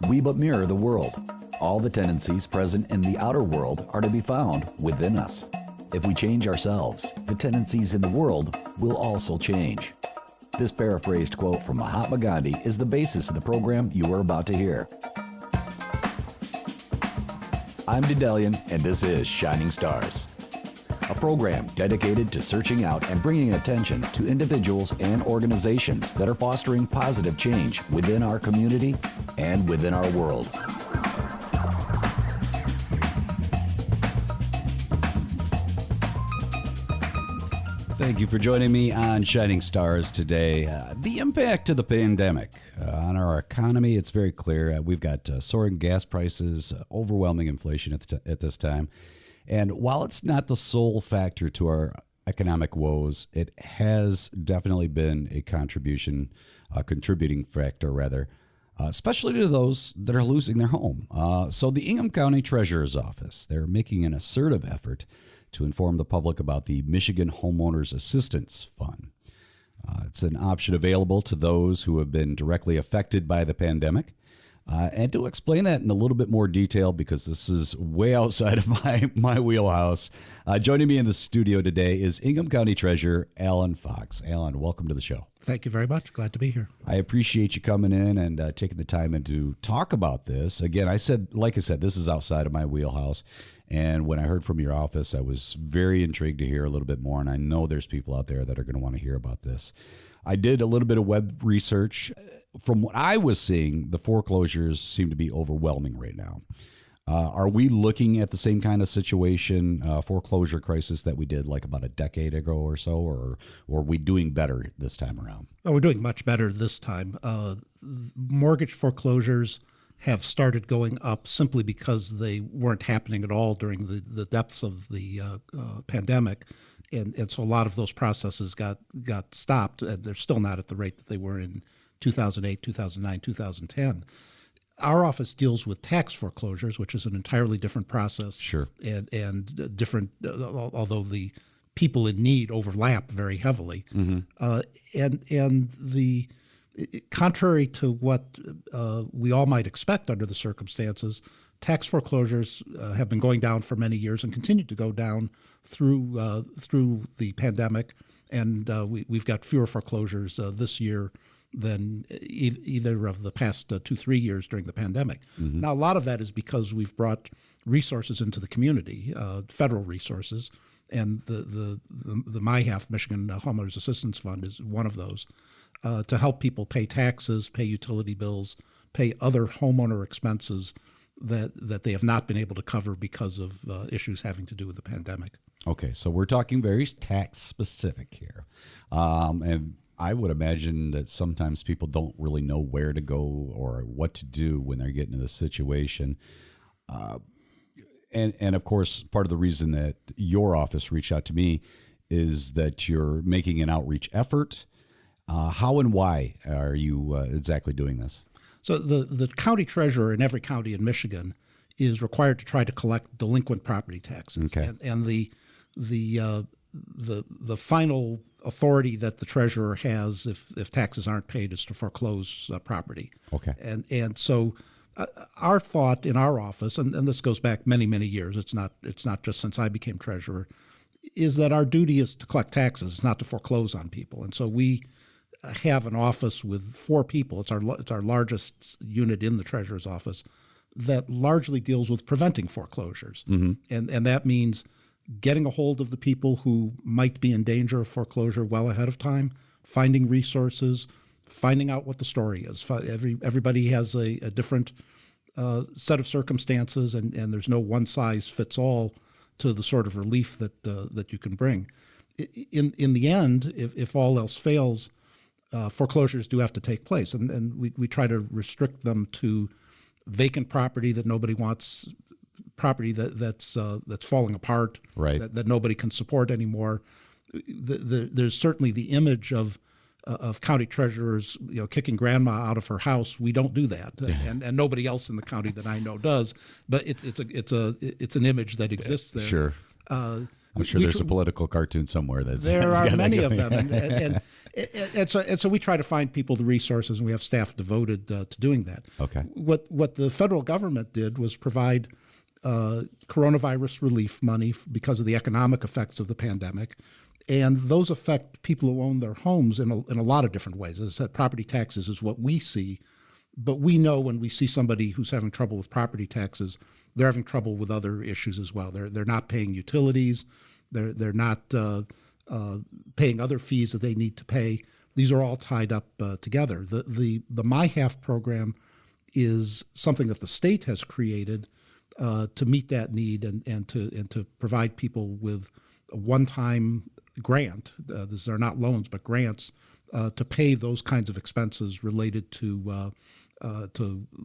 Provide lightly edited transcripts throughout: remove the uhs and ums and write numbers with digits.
We but mirror the world. All the tendencies present in the outer world are to be found within us. If we change ourselves, the tendencies in the world will also change. This paraphrased quote from Mahatma Gandhi is the basis of the program you are about to hear. I'm Daedalian, and this is Shining Stars, a program dedicated to searching out and bringing attention to individuals and organizations that are fostering positive change within our community and within our world. Thank you for joining me on Shining Stars today. The impact of the pandemic on our economy, it's very clear. We've got soaring gas prices, overwhelming inflation at this time. And while it's not the sole factor to our economic woes, it has definitely been a contributing factor, rather, especially to those that are losing their home. So the Ingham County Treasurer's Office, they're making an assertive effort to inform the public about the Michigan Homeowner Assistance Fund. It's an option available to those who have been directly affected by the pandemic. And to explain that in a little bit more detail, because this is way outside of my wheelhouse, joining me in the studio today is Ingham County Treasurer Alan Fox. Alan, welcome to the show. Thank you very much. Glad to be here. I appreciate you coming in and taking the time and to talk about this. Again, like I said, this is outside of my wheelhouse. And when I heard from your office, I was very intrigued to hear a little bit more. And I know there's people out there that are going to want to hear about this. I did a little bit of web research. From what I was seeing, the foreclosures seem to be overwhelming right now. Are we looking at the same kind of situation, foreclosure crisis that we did like about a decade ago or so, or are we doing better this time around? Oh, we're doing much better this time. Mortgage foreclosures have started going up simply because they weren't happening at all during the depths of the pandemic. And so a lot of those processes got stopped, and they're still not at the rate that they were in 2008, 2009, 2010. Our office deals with tax foreclosures, which is an entirely different process. Sure. And different, although the people in need overlap very heavily. Mm-hmm. And the contrary to what we all might expect under the circumstances, tax foreclosures have been going down for many years and continue to go down through the pandemic. And we've got fewer foreclosures this year than either of the past 2-3 years during the pandemic. Mm-hmm. Now, a lot of that is because we've brought resources into the community, federal resources, and the MHAF, Michigan Homeowner Assistance Fund, is one of those, to help people pay taxes, pay utility bills, pay other homeowner expenses that they have not been able to cover because of issues having to do with the pandemic. Okay, so we're talking very tax specific here. And I would imagine that sometimes people don't really know where to go or what to do when they're getting in this situation. And of course, part of the reason that your office reached out to me is that you're making an outreach effort. How and why are you exactly doing this? So the county treasurer in every county in Michigan is required to try to collect delinquent property taxes. Okay. And the final authority that the treasurer has if taxes aren't paid is to foreclose property. Okay. And so our thought in our office, and this goes back many, many years, it's not just since I became treasurer, is that our duty is to collect taxes, not to foreclose on people. And so we have an office with 4 people. It's our largest unit in the treasurer's office that largely deals with preventing foreclosures. Mm-hmm. And that means getting a hold of the people who might be in danger of foreclosure well ahead of time, finding resources, finding out what the story is. Everybody has a different set of circumstances, and there's no one-size-fits-all to the sort of relief that you can bring. In the end, if all else fails, foreclosures do have to take place, and we try to restrict them to vacant property that nobody wants, property that's falling apart, right, that nobody can support anymore. There's certainly the image of county treasurers, kicking grandma out of her house. We don't do that, and nobody else in the county that I know does. But it's an image that exists there. Sure. I'm sure there's a political cartoon somewhere that's there that's are got many that of going. them, and so we try to find people the resources, and we have staff devoted to doing that. Okay. What the federal government did was provide coronavirus relief money because of the economic effects of the pandemic. And those affect people who own their homes in a lot of different ways. As I said, property taxes is what we see. But we know when we see somebody who's having trouble with property taxes, they're having trouble with other issues as well. They're not paying utilities. They're not paying other fees that they need to pay. These are all tied up together. The MHAF program is something that the state has created to meet that need and to provide people with a one-time grant. These are not loans, but grants to pay those kinds of expenses related to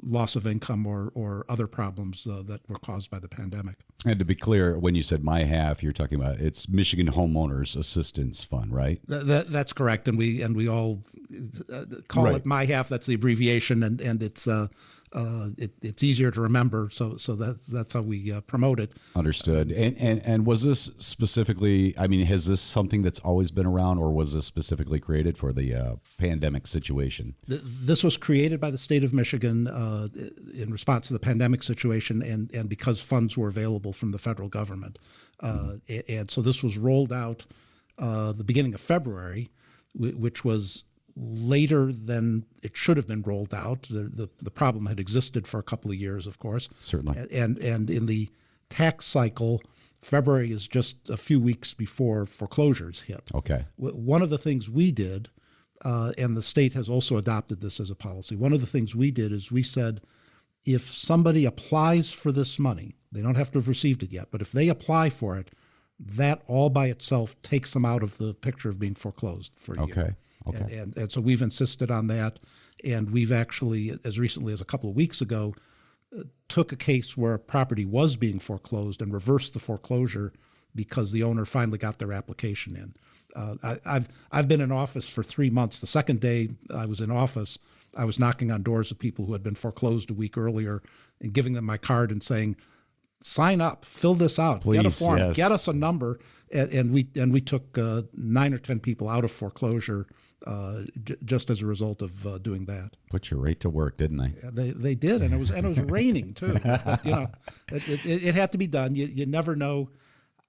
loss of income or other problems that were caused by the pandemic. And to be clear, when you said MHAF, you're talking about it's Michigan Homeowners Assistance Fund, right? That's correct, and we all call Right. it MHAF. That's the abbreviation, and it's easier to remember. So that's how we promote it. Understood. And was this specifically, I mean, has this something that's always been around, or was this specifically created for the pandemic situation? This was created by the state of Michigan in response to the pandemic situation, and because funds were available from the federal government. And so this was rolled out the beginning of February, which was later than it should have been rolled out. The problem had existed for a couple of years, of course. Certainly. And in the tax cycle, February is just a few weeks before foreclosures hit. Okay. One of the things we did, and the state has also adopted this as a policy, one of the things we did is we said, if somebody applies for this money, they don't have to have received it yet, but if they apply for it, that all by itself takes them out of the picture of being foreclosed for a year. Okay. Okay. And so we've insisted on that, and we've actually, as recently as a couple of weeks ago, took a case where a property was being foreclosed and reversed the foreclosure because the owner finally got their application in. I've been in office for 3 months. The second day I was in office, I was knocking on doors of people who had been foreclosed a week earlier and giving them my card and saying, sign up, fill this out, Please, get a form, yes. get us a number. And we took 9 or 10 people out of foreclosure just as a result of doing that. Put you right to work, didn't they? They did, and it was raining too. But, it had to be done. You never know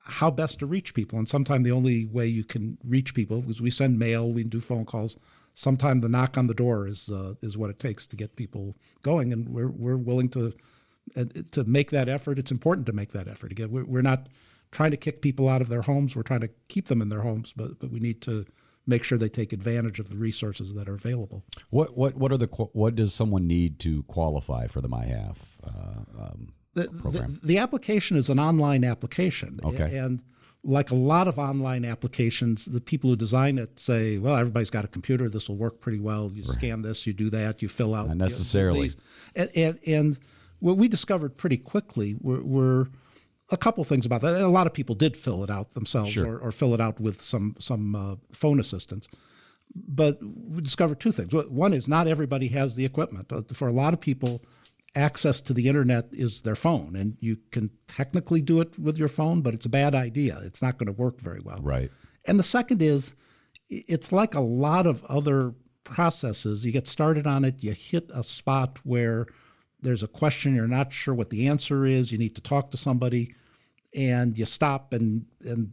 how best to reach people, and sometimes the only way you can reach people is we send mail, we do phone calls. Sometimes the knock on the door is what it takes to get people going, and we're willing to make that effort. It's important to make that effort. Again, we're not trying to kick people out of their homes. We're trying to keep them in their homes, but we need to make sure they take advantage of the resources that are available. What does someone need to qualify for the MHAF program? The application is an online application. Okay. And like a lot of online applications, the people who design it say, well, everybody's got a computer. This will work pretty well. You scan this, you do that, you fill out. Not necessarily. And what we discovered pretty quickly were a couple things about that. And a lot of people did fill it out themselves, Sure. or fill it out with some phone assistance. But we discovered two things. One is not everybody has the equipment. For a lot of people, access to the internet is their phone, and you can technically do it with your phone, but it's a bad idea. It's not going to work very well. Right. And the second is, it's like a lot of other processes. You get started on it, you hit a spot where there's a question, you're not sure what the answer is, you need to talk to somebody, and you stop, and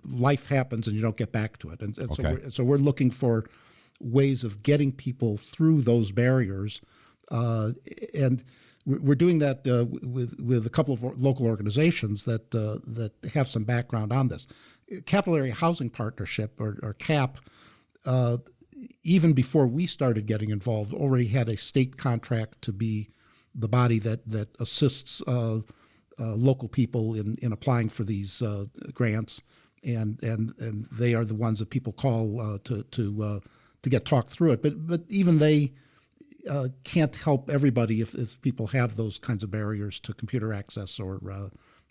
life happens, and you don't get back to it. And Okay. so we're looking for ways of getting people through those barriers, and we're doing that with a couple of local organizations that have some background on this. Capital Area Housing Partnership, or CAP, even before we started getting involved, already had a state contract to be the body that assists local people in applying for these grants, and they are the ones that people call to get talked through it. But even they can't help everybody if people have those kinds of barriers to computer access, or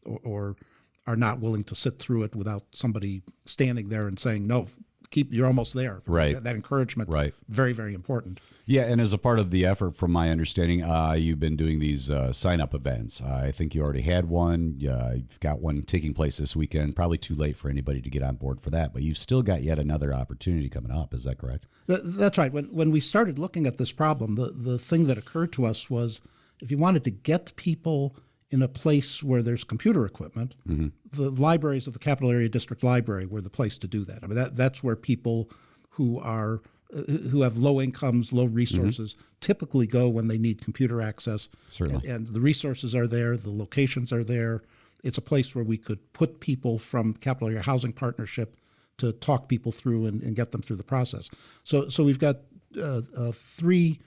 are not willing to sit through it without somebody standing there and saying, no, you're almost there. Right. That encouragement, Right. very, very important. Yeah, and as a part of the effort, from my understanding, you've been doing these sign-up events. I think you already had one. You've got one taking place this weekend. Probably too late for anybody to get on board for that, but you've still got yet another opportunity coming up. Is that correct? That's right. When we started looking at this problem, the thing that occurred to us was if you wanted to get people in a place where there's computer equipment, the libraries of the Capital Area District Library were the place to do that. I mean, that's where people who have low incomes, low resources, typically go when they need computer access. Certainly. And the resources are there, the locations are there. It's a place where we could put people from Capital Area Housing Partnership to talk people through and get them through the process. So we've got 3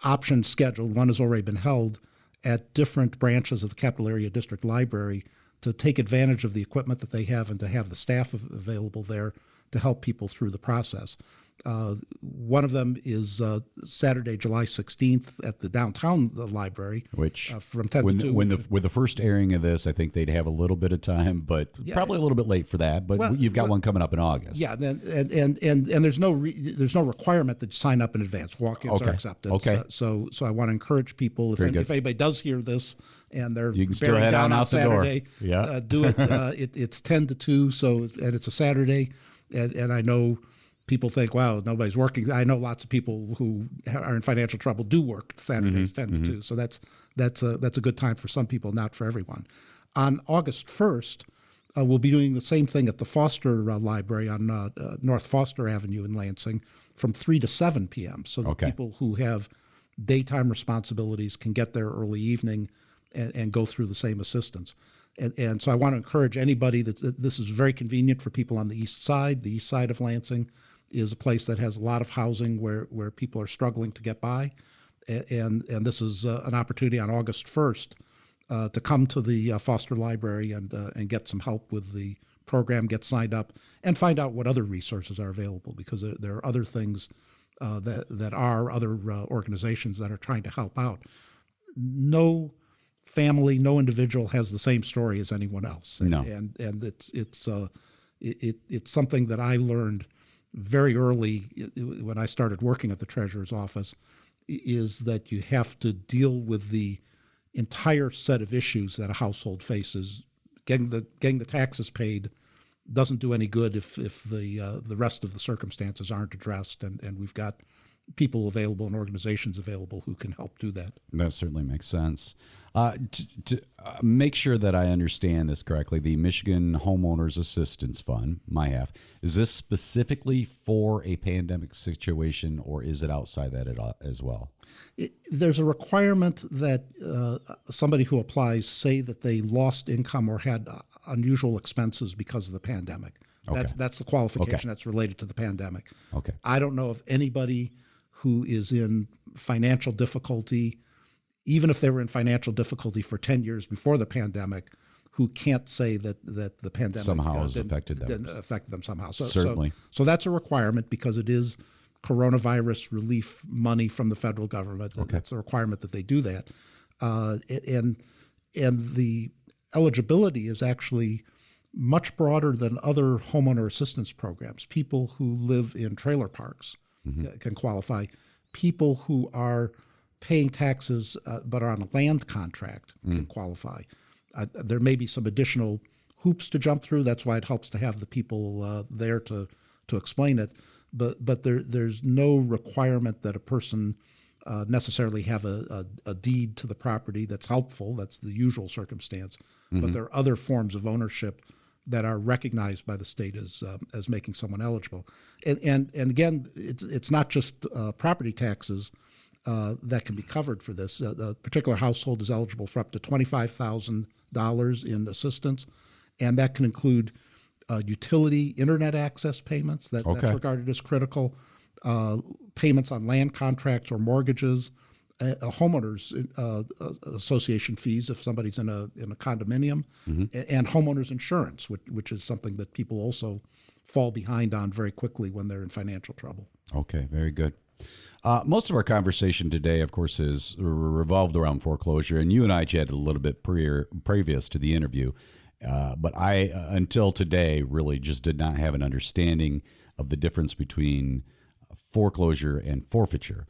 options scheduled. One has already been held at different branches of the Capital Area District Library to take advantage of the equipment that they have and to have the staff available there to help people through the process. One of them is Saturday, July 16th at the downtown library, Which from 10 to 2. With the first airing of this, I think they'd have a little bit of time, but probably a little bit late for that. But you've got one coming up in August. Yeah, and there's no requirement that you sign up in advance. Walk-ins are accepted. Okay. So I want to encourage people, if anybody does hear this and they're You can still bearing head down on out the door. Saturday, Yeah. do it. It's 10 to 2, and it's a Saturday, and I know people think, wow, nobody's working. I know lots of people who are in financial trouble do work Saturdays 10 to 2. So that's a good time for some people, not for everyone. On August 1st, we'll be doing the same thing at the Foster Library on North Foster Avenue in Lansing from 3 to 7 p.m. So that people who have daytime responsibilities can get there early evening and go through the same assistance. And so I want to encourage anybody that this is very convenient for people on the east side. The east side of Lansing is a place that has a lot of housing where people are struggling to get by. And this is an opportunity on August 1st to come to the Foster Library and get some help with the program, get signed up, and find out what other resources are available, because there are other things that are other organizations that are trying to help out. No family, no individual has the same story as anyone else. No. And it's something that I learned very early when I started working at the Treasurer's office, is that you have to deal with the entire set of issues that a household faces. Getting the taxes paid doesn't do any good if the rest of the circumstances aren't addressed, and we've got people available and organizations available who can help do that. That certainly makes sense. To make sure that I understand this correctly, the Michigan Homeowners Assistance Fund, MHAF, is this specifically for a pandemic situation, or is it outside that as well? There's a requirement that somebody who applies say that they lost income or had unusual expenses because of the pandemic. Okay. That's the qualification that's related to the pandemic. Okay. I don't know of anybody who is in financial difficulty, even if they were in financial difficulty for 10 years before the pandemic, who can't say that the pandemic somehow has affected them. Didn't affect them somehow. Certainly. So that's a requirement, because it is coronavirus relief money from the federal government. Okay. That's a requirement that they do that. And the eligibility is actually much broader than other homeowner assistance programs. People who live in trailer parks can qualify. People who are paying taxes but are on a land contract can qualify. There may be some additional hoops to jump through. That's why it helps to have the people there to explain it. But there's no requirement that a person necessarily have a deed to the property. That's helpful. That's the usual circumstance. But there are other forms of ownership that are recognized by the state as making someone eligible. And again, it's not just property taxes that can be covered for this. A particular household is eligible for up to $25,000 in assistance, and that can include utility internet access payments. That's regarded as critical. Payments on land contracts or mortgages, homeowners association fees if somebody's in a condominium, and homeowners insurance, which is something that people also fall behind on very quickly when they're in financial trouble. Okay, very good. Most of our conversation today, of course, is revolved around foreclosure, and you and I chatted a little bit previous to the interview, but I, until today, really just did not have an understanding of the difference between foreclosure and forfeiture.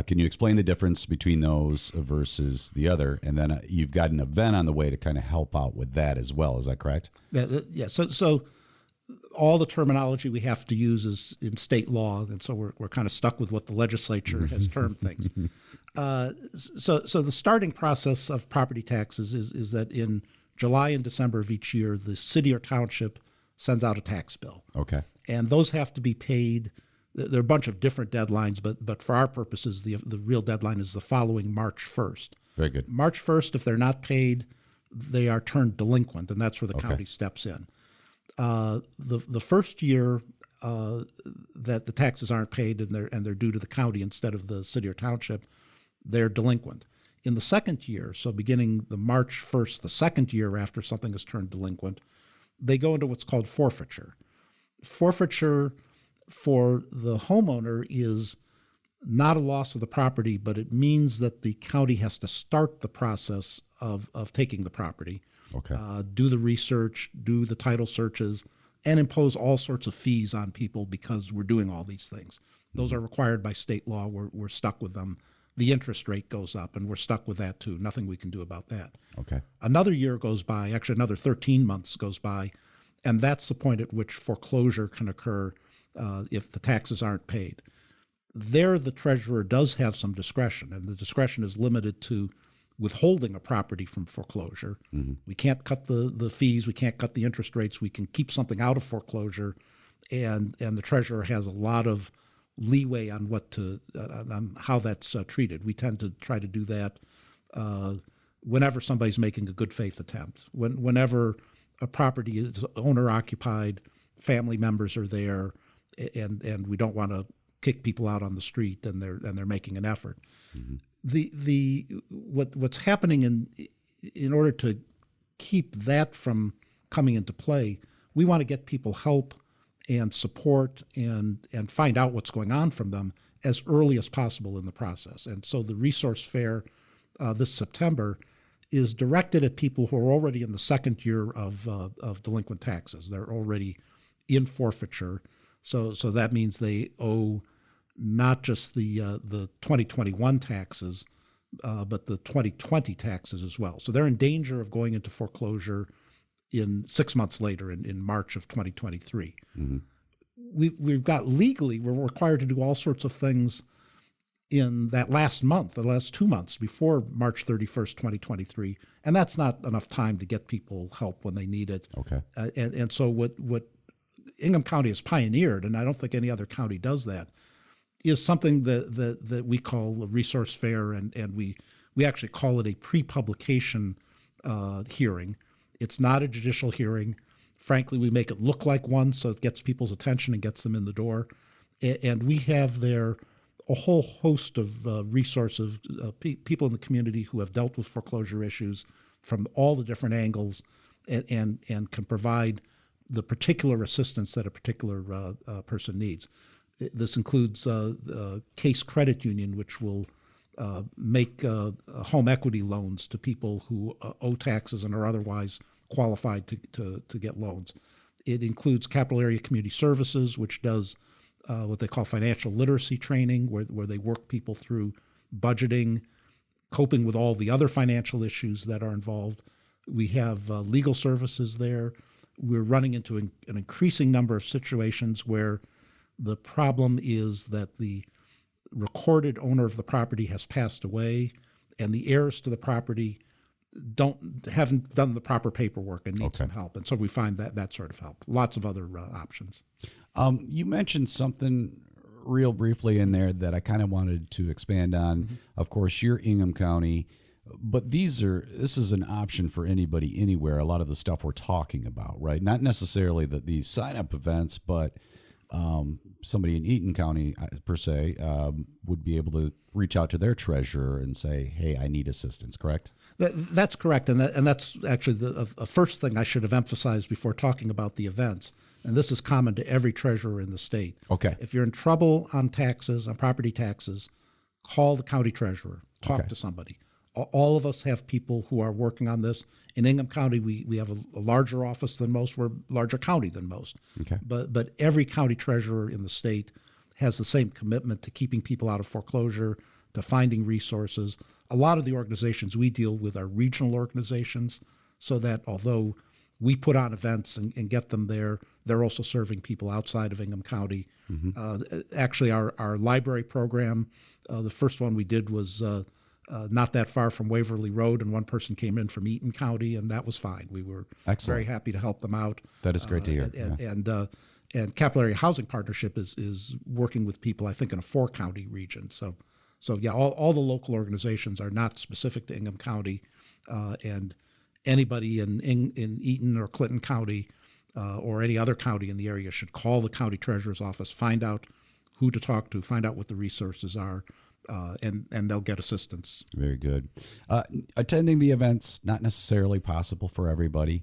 Can you explain the difference between those versus the other? And then you've got an event on the way to kind of help out with that as well. Is that correct? Yeah. So all the terminology we have to use is in state law, and so we're kind of stuck with what the legislature has termed things. So the starting process of property taxes is that in July and December of each year, the city or township sends out a tax bill. Okay. And those have to be paid. There are a bunch of different deadlines, but for our purposes, the real deadline is the following March 1st. Very good. March 1st, if they're not paid, they are turned delinquent, and that's where the county steps in. The first year that the taxes aren't paid and they're due to the county instead of the city or township, they're delinquent. In the second year, so beginning the March 1st, the second year after something is turned delinquent, they go into what's called forfeiture. Forfeiture for the homeowner is not a loss of the property, but it means that the county has to start the process of taking the property, do the research, do the title searches, and impose all sorts of fees on people because we're doing all these things. Those are required by state law. We're stuck with them. The interest rate goes up, and we're stuck with that too. Nothing we can do about that. Okay. Another year goes by, actually another 13 months goes by, and that's the point at which foreclosure can occur if the taxes aren't paid. There, the treasurer does have some discretion, and the discretion is limited to withholding a property from foreclosure. We can't cut the fees, we can't cut the interest rates, we can keep something out of foreclosure, and the treasurer has a lot of leeway on on how that's treated. We tend to try to do that whenever somebody's making a good faith attempt. Whenever a property is owner occupied, family members are there, and we don't want to kick people out on the street, and they're making an effort. What's happening in order to keep that from coming into play, we want to get people help and support and find out what's going on from them as early as possible in the process. And so the resource fair this September is directed at people who are already in the second year of delinquent taxes. They're already in forfeiture. So that means they owe not just the 2021 taxes, but the 2020 taxes as well. So they're in danger of going into foreclosure in 6 months later, in March of 2023. We've got legally, we're required to do all sorts of things in that last month, the last 2 months before March 31st, 2023. And that's not enough time to get people help when they need it. Okay. And so what Ingham County has pioneered, and I don't think any other county does that, is something that we call a resource fair, and we actually call it a pre-publication hearing. It's not a judicial hearing. Frankly, we make it look like one so it gets people's attention and gets them in the door. And we have there a whole host of resources, people in the community who have dealt with foreclosure issues from all the different angles and can provide the particular assistance that a particular person needs. This includes Case Credit Union, which will make home equity loans to people who owe taxes and are otherwise qualified to get loans. It includes Capital Area Community Services, which does what they call financial literacy training, where they work people through budgeting, coping with all the other financial issues that are involved. We have legal services there. We're running into an increasing number of situations where the problem is that the recorded owner of the property has passed away, and the heirs to the property haven't done the proper paperwork and need some help. And so we find that sort of help. Lots of other options. You mentioned something real briefly in there that I kind of wanted to expand on. Of course, you're Ingham County, but this is an option for anybody anywhere. A lot of the stuff we're talking about, right? Not necessarily these sign-up events, but somebody in Eaton County, per se, would be able to reach out to their treasurer and say, hey, I need assistance, correct? That's correct. And that's actually the first thing I should have emphasized before talking about the events. And this is common to every treasurer in the state. Okay. If you're in trouble on taxes, on property taxes, call the county treasurer, talk to somebody. All of us have people who are working on this. In Ingham County, we have a larger office than most. We're a larger county than most. Okay. But every county treasurer in the state has the same commitment to keeping people out of foreclosure, to finding resources. A lot of the organizations we deal with are regional organizations, so that although we put on events and get them there, they're also serving people outside of Ingham County. Actually, our library program, the first one we did was not that far from Waverly Road, and one person came in from Eaton County, and that was fine. We were very happy to help them out. That is great to hear. And Capital Area Housing Partnership is working with people, I think, in a 4-county region. So yeah, all the local organizations are not specific to Ingham County, and anybody in Eaton or Clinton County or any other county in the area should call the county treasurer's office, find out who to talk to, find out what the resources are, and they'll get assistance. Very good. Attending the events, not necessarily possible for everybody.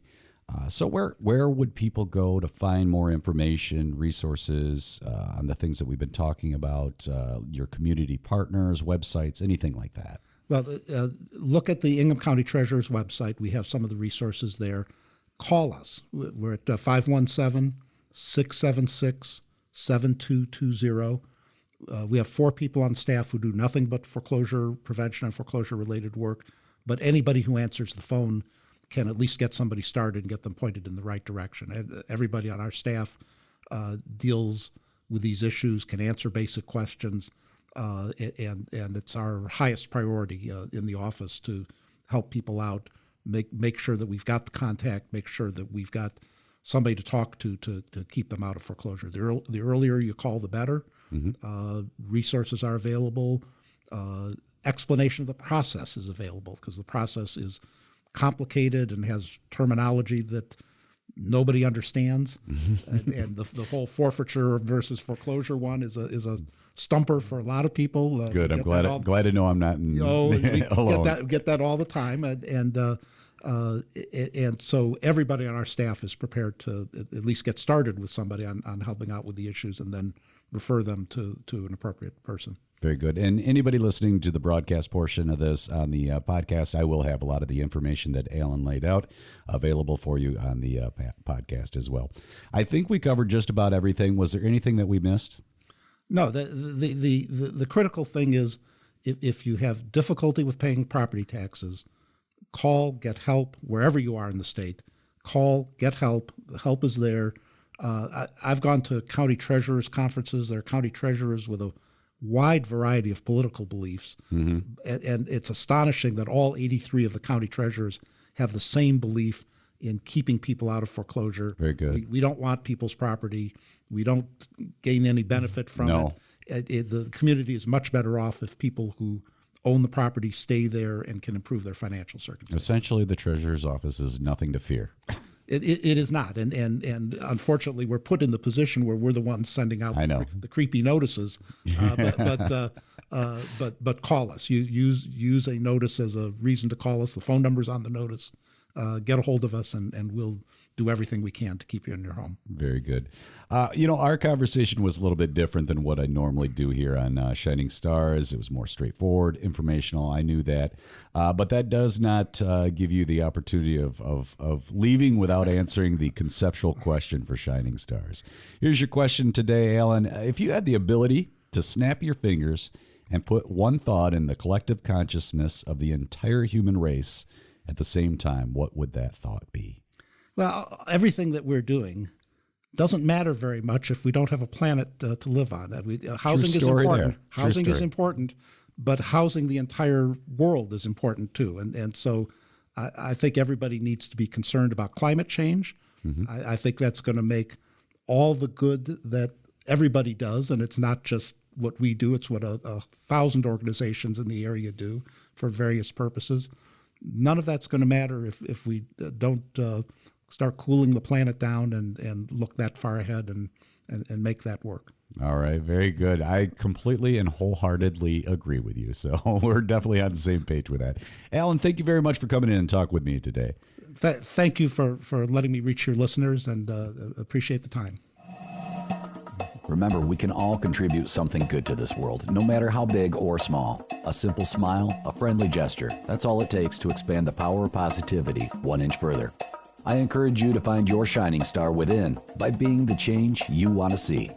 So where would people go to find more information, resources on the things that we've been talking about, your community partners, websites, anything like that? Well, look at the Ingham County Treasurer's website. We have some of the resources there. Call us. We're at 517-676-7220. We have 4 people on staff who do nothing but foreclosure prevention and foreclosure-related work. But anybody who answers the phone can at least get somebody started and get them pointed in the right direction. Everybody on our staff deals with these issues, can answer basic questions, and it's our highest priority in the office to help people out, make sure that we've got the contact, make sure that we've got somebody to talk to keep them out of foreclosure. The earlier you call, the better. Resources are available. Explanation of the process is available, because the process is complicated and has terminology that nobody understands. And the whole forfeiture versus foreclosure one is a stumper for a lot of people. Good. I'm glad to know I'm not alone. Get that all the time, and so everybody on our staff is prepared to at least get started with somebody on helping out with the issues, and then refer them to an appropriate person. Very good. And anybody listening to the broadcast portion of this on the podcast, I will have a lot of the information that Alan laid out available for you on the podcast as well. I think we covered just about everything. Was there anything that we missed? No. The critical thing is, if you have difficulty with paying property taxes, call, get help wherever you are in the state. Call, get help. The help is there. I've gone to county treasurers' conferences. There are county treasurers with a wide variety of political beliefs. And it's astonishing that all 83 of the county treasurers have the same belief in keeping people out of foreclosure. Very good. We don't want people's property. We don't gain any benefit from it. The community is much better off if people who own the property stay there and can improve their financial circumstances. Essentially, the treasurer's office is nothing to fear. It is not, and unfortunately, we're put in the position where we're the ones sending out the creepy notices. But call us. You use a notice as a reason to call us. The phone number's on the notice. Get a hold of us, and we'll do everything we can to keep you in your home. Very good. Our conversation was a little bit different than what I normally do here on Shining Stars. It was more straightforward, informational. I knew that. But that does not give you the opportunity of leaving without answering the conceptual question for Shining Stars. Here's your question today, Alan. If you had the ability to snap your fingers and put one thought in the collective consciousness of the entire human race at the same time, what would that thought be? Well, everything that we're doing doesn't matter very much if we don't have a planet to live on. Housing is important. Housing is important, but housing the entire world is important too. And so I think everybody needs to be concerned about climate change. I think that's going to make all the good that everybody does, and it's not just what we do, it's what 1,000 organizations in the area do for various purposes. None of that's going to matter if we don't start cooling the planet down and look that far ahead and make that work. All right. Very good. I completely and wholeheartedly agree with you. So we're definitely on the same page with that. Alan, thank you very much for coming in and talk with me today. Thank you for letting me reach your listeners, and appreciate the time. Remember, we can all contribute something good to this world, no matter how big or small. A simple smile, a friendly gesture, that's all it takes to expand the power of positivity 1 inch further. I encourage you to find your shining star within by being the change you want to see.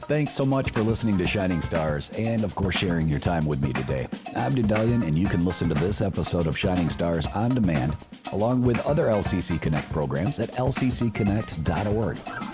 Thanks so much for listening to Shining Stars and, of course, sharing your time with me today. I'm Daedalian, and you can listen to this episode of Shining Stars on demand, along with other LCC Connect programs at lccconnect.org.